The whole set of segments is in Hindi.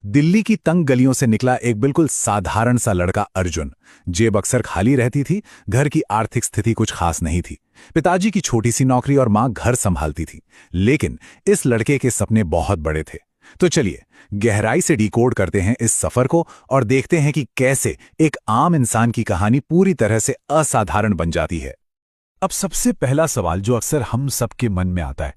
दिल्ली की तंग गलियों से निकला एक बिल्कुल साधारण सा लड़का अर्जुन। जेब अक्सर खाली रहती थी, घर की आर्थिक स्थिति कुछ खास नहीं थी। पिताजी की छोटी सी नौकरी और मां घर संभालती थी। लेकिन इस लड़के के सपने बहुत बड़े थे। तो चलिए गहराई से डिकोड करते हैं इस सफर को और देखते हैं कि कैसे एक आम इंसान की कहानी पूरी तरह से असाधारण बन जाती है। अब सबसे पहला सवाल जो अक्सर हम सबके मन में आता है,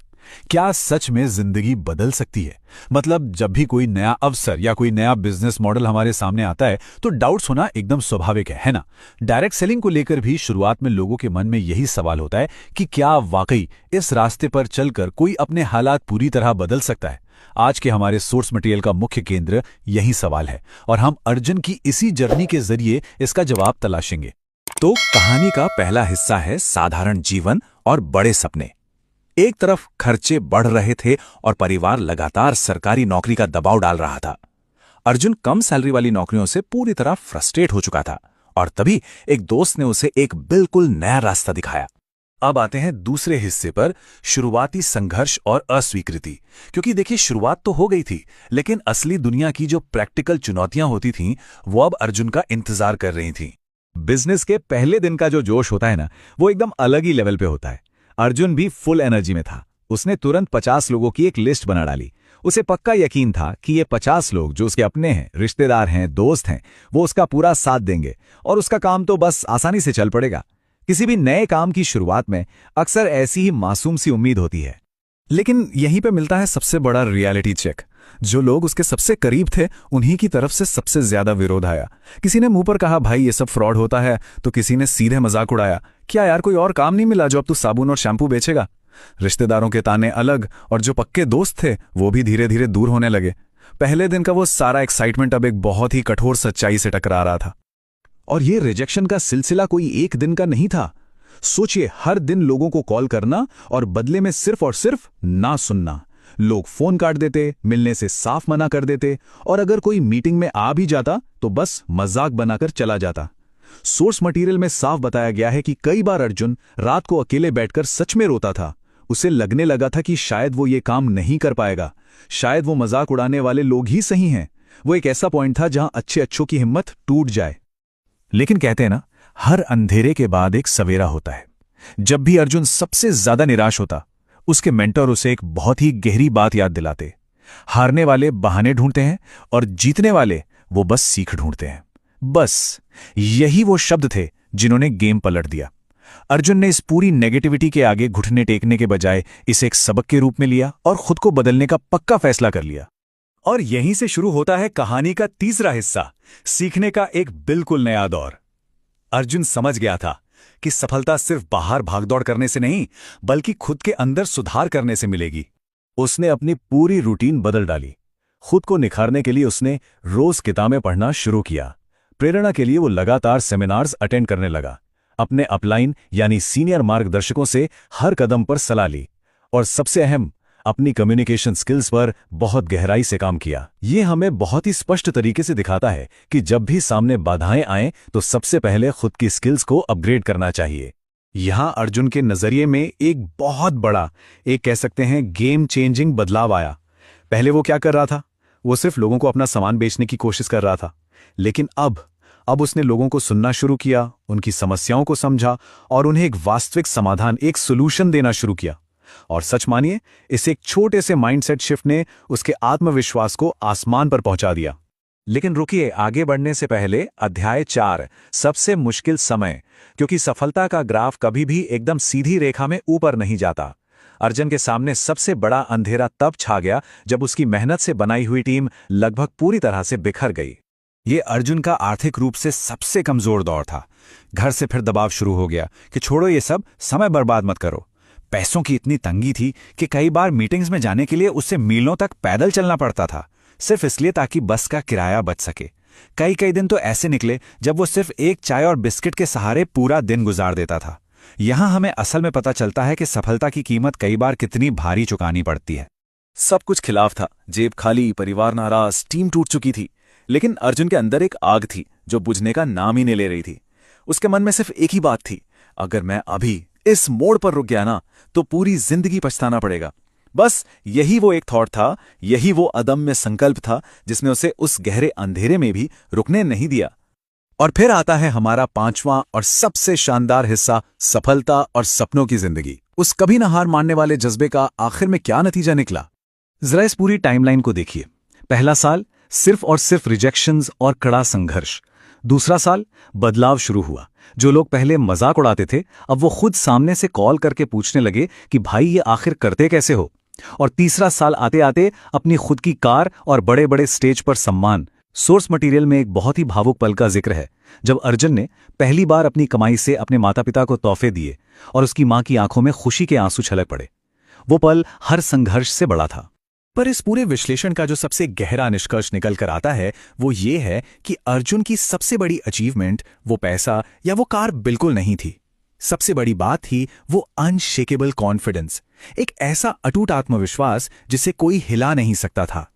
क्या सच में जिंदगी बदल सकती है? मतलब जब भी कोई नया अवसर या कोई नया बिजनेस मॉडल हमारे सामने आता है तो डाउट्स होना एकदम स्वाभाविक है ना? डायरेक्ट सेलिंग को लेकर भी शुरुआत में लोगों के मन में यही सवाल होता है कि क्या वाकई इस रास्ते पर चलकर कोई अपने हालात पूरी तरह बदल सकता है? आज के हमारे सोर्स मटेरियल का मुख्य केंद्र यही सवाल है और हम अर्जुन की इसी जर्नी के जरिए इसका जवाब तलाशेंगे। तो कहानी का पहला हिस्सा है साधारण जीवन और बड़े सपने। एक तरफ खर्चे बढ़ रहे थे और परिवार लगातार सरकारी नौकरी का दबाव डाल रहा था। अर्जुन कम सैलरी वाली नौकरियों से पूरी तरह फ्रस्ट्रेट हो चुका था और तभी एक दोस्त ने उसे एक बिल्कुल नया रास्ता दिखाया। अब आते हैं दूसरे हिस्से पर, शुरुआती संघर्ष और अस्वीकृति। क्योंकि देखिए शुरुआत तो हो गई थी, लेकिन असली दुनिया की जो प्रैक्टिकल चुनौतियां होती थीं वो अब अर्जुन का इंतजार कर रही थीं। बिजनेस के पहले दिन का जो जोश होता है ना, वो एकदम अलग ही लेवल पे होता है। अर्जुन भी फुल एनर्जी में था। उसने तुरंत 50 लोगों की एक लिस्ट बना डाली। उसे पक्का यकीन था कि ये 50 लोग जो उसके अपने हैं, रिश्तेदार हैं, दोस्त हैं, वो उसका पूरा साथ देंगे और उसका काम तो बस आसानी से चल पड़ेगा। किसी भी नए काम की शुरुआत में अक्सर ऐसी ही मासूम सी उम्मीद होती है, लेकिन यहीं पे मिलता है सबसे बड़ा रियलिटी चेक। जो लोग उसके सबसे करीब थे उन्हीं की तरफ से सबसे ज्यादा विरोध आया। किसी ने मुंह पर कहा भाई ये सब फ्रॉड होता है, तो किसी ने सीधे मजाक उड़ाया, क्या यार कोई और काम नहीं मिला जो अब तू साबुन और शैम्पू बेचेगा? रिश्तेदारों के ताने अलग और जो पक्के दोस्त थे वो भी धीरे धीरे दूर होने लगे। पहले दिन का वो सारा एक्साइटमेंट अब एक बहुत ही कठोर सच्चाई से टकरा रहा था। और ये रिजेक्शन का सिलसिला कोई एक दिन का नहीं था। सोचिए, हर दिन लोगों को कॉल करना और बदले में सिर्फ और सिर्फ ना सुनना। लोग फोन काट देते, मिलने से साफ मना कर देते और अगर कोई मीटिंग में आ भी जाता तो बस मजाक बनाकर चला जाता। सोर्स मटेरियल में साफ बताया गया है कि कई बार अर्जुन रात को अकेले बैठकर सच में रोता था। उसे लगने लगा था कि शायद वो ये काम नहीं कर पाएगा, शायद वो मजाक उड़ाने वाले लोग ही सही हैं। वो एक ऐसा पॉइंट था जहां अच्छों की हिम्मत टूट जाए। लेकिन कहते हैं ना, हर अंधेरे के बाद एक सवेरा होता है। जब भी अर्जुन सबसे ज्यादा निराश होता, उसके मेंटर उसे एक बहुत ही गहरी बात याद दिलाते। हारने वाले बहाने ढूंढते हैं और जीतने वाले वो बस सीख ढूंढते हैं। बस यही वो शब्द थे जिन्होंने गेम पलट दिया। अर्जुन ने इस पूरी नेगेटिविटी के आगे घुटने टेकने के बजाय इसे एक सबक के रूप में लिया और खुद को बदलने का पक्का फैसला कर लिया। और यहीं से शुरू होता है कहानी का तीसरा हिस्सा, सीखने का एक बिल्कुल नया दौर। अर्जुन समझ गया था कि सफलता सिर्फ बाहर भागदौड़ करने से नहीं, बल्कि खुद के अंदर सुधार करने से मिलेगी। उसने अपनी पूरी रूटीन बदल डाली। खुद को निखारने के लिए उसने रोज किताबें पढ़ना शुरू किया। प्रेरणा के लिए वो लगातार सेमिनार्स अटेंड करने लगा। अपने अपलाइन यानी सीनियर मार्गदर्शकों से हर कदम पर सलाह ली और सबसे अहम, अपनी कम्युनिकेशन स्किल्स पर बहुत गहराई से काम किया। ये हमें बहुत ही स्पष्ट तरीके से दिखाता है कि जब भी सामने बाधाएं आएं तो सबसे पहले खुद की स्किल्स को अपग्रेड करना चाहिए। यहां अर्जुन के नजरिए में एक बहुत बड़ा, एक कह सकते हैं गेम चेंजिंग बदलाव आया। पहले वो क्या कर रहा था? वो सिर्फ लोगों को अपना सामान बेचने की कोशिश कर रहा था। लेकिन अब उसने लोगों को सुनना शुरू किया, उनकी समस्याओं को समझा और उन्हें एक वास्तविक समाधान, एक सोल्यूशन देना शुरू किया। और सच मानिए, इस एक छोटे से माइंडसेट शिफ्ट ने उसके आत्मविश्वास को आसमान पर पहुंचा दिया। लेकिन रुकिए, आगे बढ़ने से पहले अध्याय 4, सबसे मुश्किल समय। क्योंकि सफलता का ग्राफ कभी भी एकदम सीधी रेखा में ऊपर नहीं जाता। अर्जुन के सामने सबसे बड़ा अंधेरा तब छा गया जब उसकी मेहनत से बनाई हुई टीम लगभग पूरी तरह से बिखर गई। ये अर्जुन का आर्थिक रूप से सबसे कमजोर दौर था। घर से फिर दबाव शुरू हो गया कि छोड़ो ये सब, समय बर्बाद मत करो। पैसों की इतनी तंगी थी कि कई बार मीटिंग्स में जाने के लिए उससे मीलों तक पैदल चलना पड़ता था, सिर्फ इसलिए ताकि बस का किराया बच सके। कई दिन तो ऐसे निकले जब वो सिर्फ एक चाय और बिस्किट के सहारे पूरा दिन गुजार देता था। यहां हमें असल में पता चलता है कि सफलता की कीमत कई बार कितनी भारी चुकानी पड़ती है। सब कुछ खिलाफ था, जेब खाली, परिवार नाराज, टीम टूट चुकी थी। लेकिन अर्जुन के अंदर एक आग थी जो बुझने का नाम ही नहीं ले रही थी। उसके मन में सिर्फ एक ही बात थी, अगर मैं अभी इस मोड़ पर रुक गया ना तो पूरी जिंदगी पछताना पड़ेगा। बस यही वो एक थॉट था, यही वो अदम्य संकल्प था जिसने उसे उस गहरे अंधेरे में भी रुकने नहीं दिया। और फिर आता है हमारा पांचवां और सबसे शानदार हिस्सा, सफलता और सपनों की जिंदगी। उस कभी न हार मानने वाले जज्बे का आखिर में क्या नतीजा निकला? जरा इस पूरी टाइमलाइन को देखिए। पहला साल सिर्फ और सिर्फ रिजेक्शंस और कड़ा संघर्ष। दूसरा साल बदलाव शुरू हुआ। जो लोग पहले मजाक उड़ाते थे अब वो खुद सामने से कॉल करके पूछने लगे कि भाई ये आखिर करते कैसे हो। और तीसरा साल आते आते अपनी खुद की कार और बड़े बड़े स्टेज पर सम्मान। सोर्स मटेरियल में एक बहुत ही भावुक पल का जिक्र है जब अर्जुन ने पहली बार अपनी कमाई से अपने माता पिता को तोहफे दिए और उसकी मां की आंखों में खुशी के आंसू छलक पड़े। वो पल हर संघर्ष से बड़ा था। पर इस पूरे विश्लेषण का जो सबसे गहरा निष्कर्ष निकल कर आता है वो ये है कि अर्जुन की सबसे बड़ी अचीवमेंट वो पैसा या वो कार बिल्कुल नहीं थी। सबसे बड़ी बात थी वो अनशेकेबल कॉन्फिडेंस, एक ऐसा अटूट आत्मविश्वास जिसे कोई हिला नहीं सकता था।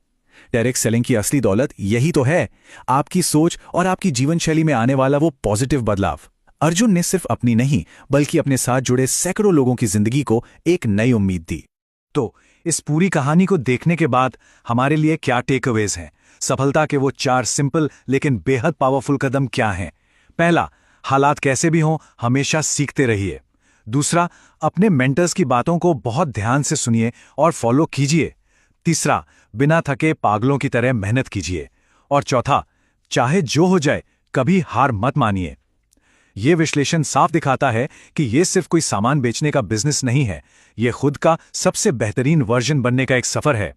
डायरेक्ट सेलिंग की असली दौलत यही तो है, आपकी सोच और आपकी जीवन शैली में आने वाला वो पॉजिटिव बदलाव। अर्जुन ने सिर्फ अपनी नहीं बल्कि अपने साथ जुड़े सैकड़ों लोगों की जिंदगी को एक नई उम्मीद दी। तो इस पूरी कहानी को देखने के बाद हमारे लिए क्या टेकअवेज हैं? सफलता के वो 4 सिंपल लेकिन बेहद पावरफुल कदम क्या हैं? पहला, हालात कैसे भी हों हमेशा सीखते रहिए। दूसरा, अपने मेंटर्स की बातों को बहुत ध्यान से सुनिए और फॉलो कीजिए। तीसरा, बिना थके पागलों की तरह मेहनत कीजिए। और चौथा, चाहे जो हो जाए कभी हार मत मानिए। यह विश्लेषण साफ दिखाता है कि यह सिर्फ कोई सामान बेचने का बिजनेस नहीं है, यह खुद का सबसे बेहतरीन वर्जन बनने का एक सफर है।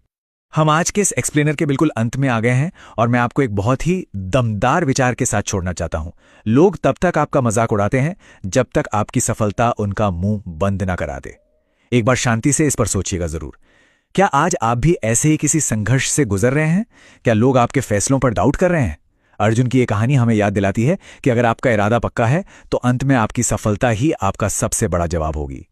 हम आज के इस एक्सप्लेनर के बिल्कुल अंत में आ गए हैं और मैं आपको एक बहुत ही दमदार विचार के साथ छोड़ना चाहता हूं। लोग तब तक आपका मजाक उड़ाते हैं जब तक आपकी सफलता उनका मुंह बंद ना करा दे। एक बार शांति से इस पर सोचिएगा जरूर। क्या आज आप भी ऐसे ही किसी संघर्ष से गुजर रहे हैं? क्या लोग आपके फैसलों पर डाउट कर रहे हैं? अर्जुन की ये कहानी हमें याद दिलाती है कि अगर आपका इरादा पक्का है तो अंत में आपकी सफलता ही आपका सबसे बड़ा जवाब होगी।